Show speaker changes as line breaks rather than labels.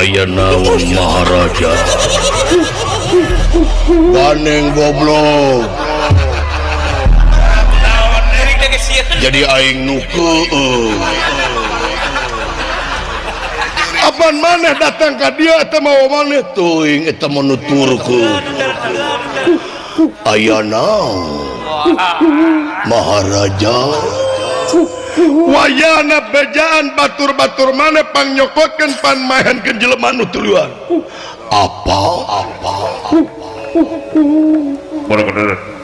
aya naon Maharaja ganeng goblok jadi aing nuke apaan maneh datang ke dia eta mau maneh teuing eta menuturkeun aya naon Maharaja wayana bejaan batur-batur maneh pangnyokokeun pan mahenkeun jelema nu tuluan apa
bener-bener